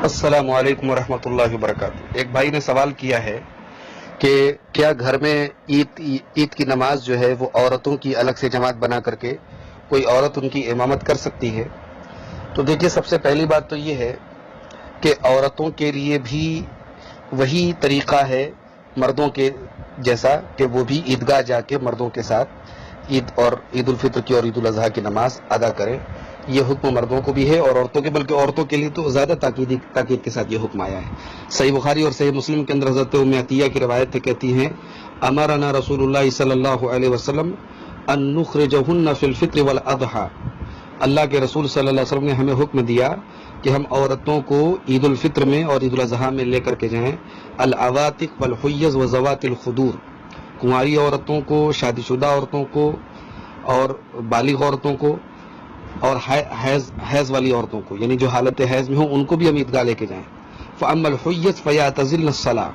السلام علیکم ورحمۃ اللہ وبرکاتہ۔ ایک بھائی نے سوال کیا ہے کہ کیا گھر میں عید کی نماز جو ہے وہ عورتوں کی الگ سے جماعت بنا کر کے کوئی عورت ان کی امامت کر سکتی ہے؟ تو دیکھیے، سب سے پہلی بات تو یہ ہے کہ عورتوں کے لیے بھی وہی طریقہ ہے مردوں کے جیسا کہ وہ بھی عیدگاہ جا کے مردوں کے ساتھ عید الفطر کی اور عید الاضحیٰ کی نماز ادا کریں۔ یہ حکم مردوں کو بھی ہے اور عورتوں کے، بلکہ عورتوں کے لیے تو زیادہ تاکید کے ساتھ یہ حکم آیا ہے۔ صحیح بخاری اور صحیح مسلم کے اندر حضرت ام عطیہ کی روایت کہتی ہیں، امرنا رسول اللہ صلی اللہ علیہ وسلم ان نخرجہن فی الفطر والاضحیٰ۔ اللہ کے رسول صلی اللہ علیہ وسلم نے ہمیں حکم دیا کہ ہم عورتوں کو عید الفطر میں اور عید الاضحیٰ میں لے کر کے جائیں، العواتق والحیض وذوات الخدور، کنواری عورتوں کو، شادی شدہ عورتوں کو اور بالغ عورتوں کو، اور حیض والی عورتوں کو، یعنی جو حالت حیض میں ہوں ان کو بھی ہم عیدگاہ لے کے جائیں۔ فَأَمَّا الْحُيَّةُ فَيَعْتَزِلْنَ الصَّلَاةَ،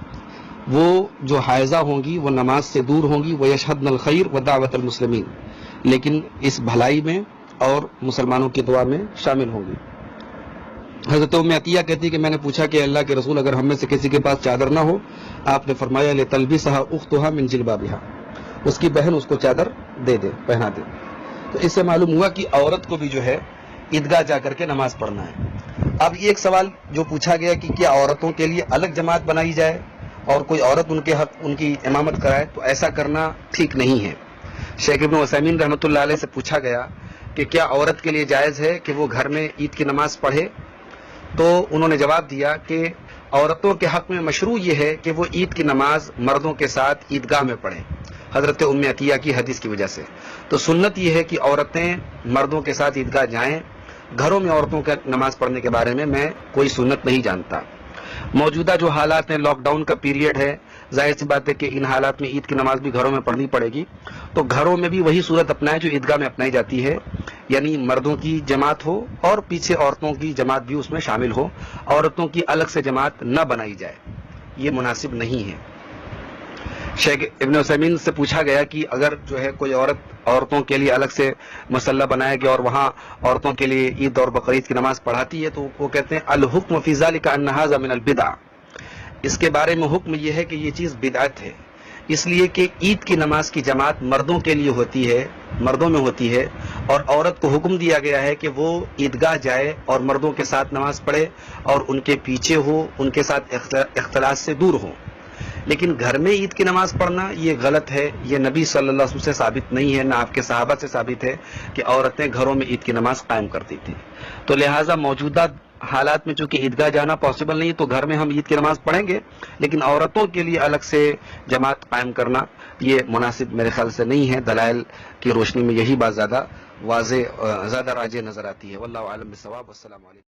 وہ جو حائضہ ہوں گی وہ نماز سے دور ہوں گی، وَيَشْهَدْنَ الْخَيْرَ وَدَعْوَةَ الْمُسْلِمِينَ، لیکن اس بھلائی میں اور مسلمانوں کی دعا میں شامل ہوں گی۔ حضرت ام عطیہ کہتی کہ میں نے پوچھا کہ اللہ کے رسول، اگر ہم میں سے کسی کے پاس چادر نہ ہو، آپ نے فرمایا لِتَلْبِسَهَا أُخْتُهَا مِنْ جِلْبَابِهَا، اس کی بہن اس کو چادر دے دے، پہنا دے۔ تو اس سے معلوم ہوا کہ عورت کو بھی جو ہے عیدگاہ جا کر کے نماز پڑھنا ہے۔ اب یہ ایک سوال جو پوچھا گیا کہ کیا عورتوں کے لیے الگ جماعت بنائی جائے اور کوئی عورت ان کی امامت کرائے، تو ایسا کرنا ٹھیک نہیں ہے۔ شیخ ابن عثیمین رحمۃ اللہ علیہ سے پوچھا گیا کہ کیا عورت کے لیے جائز ہے کہ وہ گھر میں عید کی نماز پڑھے، تو انہوں نے جواب دیا کہ عورتوں کے حق میں مشروع یہ ہے کہ وہ عید کی نماز مردوں کے ساتھ عیدگاہ میں پڑھیں، حضرت ام عطیہ کی حدیث کی وجہ سے۔ تو سنت یہ ہے کہ عورتیں مردوں کے ساتھ عیدگاہ جائیں۔ گھروں میں عورتوں کے نماز پڑھنے کے بارے میں کوئی سنت نہیں جانتا۔ موجودہ جو حالات ہیں، لاک ڈاؤن کا پیریڈ ہے، ظاہر سی بات ہے کہ ان حالات میں عید کی نماز بھی گھروں میں پڑھنی پڑے گی، تو گھروں میں بھی وہی صورت اپنائیں جو عیدگاہ میں اپنائی جاتی ہے، یعنی مردوں کی جماعت ہو اور پیچھے عورتوں کی جماعت بھی اس میں شامل ہو، عورتوں کی الگ سے جماعت نہ بنائی جائے، یہ مناسب نہیں ہے۔ شیخ ابن عثیمین سے پوچھا گیا کہ اگر جو ہے کوئی عورتوں کے لیے الگ سے مسلح بنایا گیا اور وہاں عورتوں کے لیے عید اور بقرعید کی نماز پڑھاتی ہے، تو وہ کہتے ہیں الحکم فی ذلک ان ھذا من البدع، اس کے بارے میں حکم یہ ہے کہ یہ چیز بدعت ہے، اس لیے کہ عید کی نماز کی جماعت مردوں کے لیے ہوتی ہے، مردوں میں ہوتی ہے، اور عورت کو حکم دیا گیا ہے کہ وہ عیدگاہ جائے اور مردوں کے ساتھ نماز پڑھے اور ان کے پیچھے ہو، ان کے ساتھ اختلاط سے دور ہو۔ لیکن گھر میں عید کی نماز پڑھنا یہ غلط ہے، یہ نبی صلی اللہ علیہ وسلم سے ثابت نہیں ہے، نہ آپ کے صحابہ سے ثابت ہے کہ عورتیں گھروں میں عید کی نماز قائم کرتی تھیں۔ تو لہٰذا موجودہ حالات میں چونکہ عیدگاہ جانا پاسبل نہیں ہے، تو گھر میں ہم عید کی نماز پڑھیں گے، لیکن عورتوں کے لیے الگ سے جماعت قائم کرنا یہ مناسب میرے خیال سے نہیں ہے۔ دلائل کی روشنی میں یہی بات زیادہ واضح، زیادہ راجح نظر آتی ہے۔ واللہ اعلم بالصواب۔ والسلام علیکم۔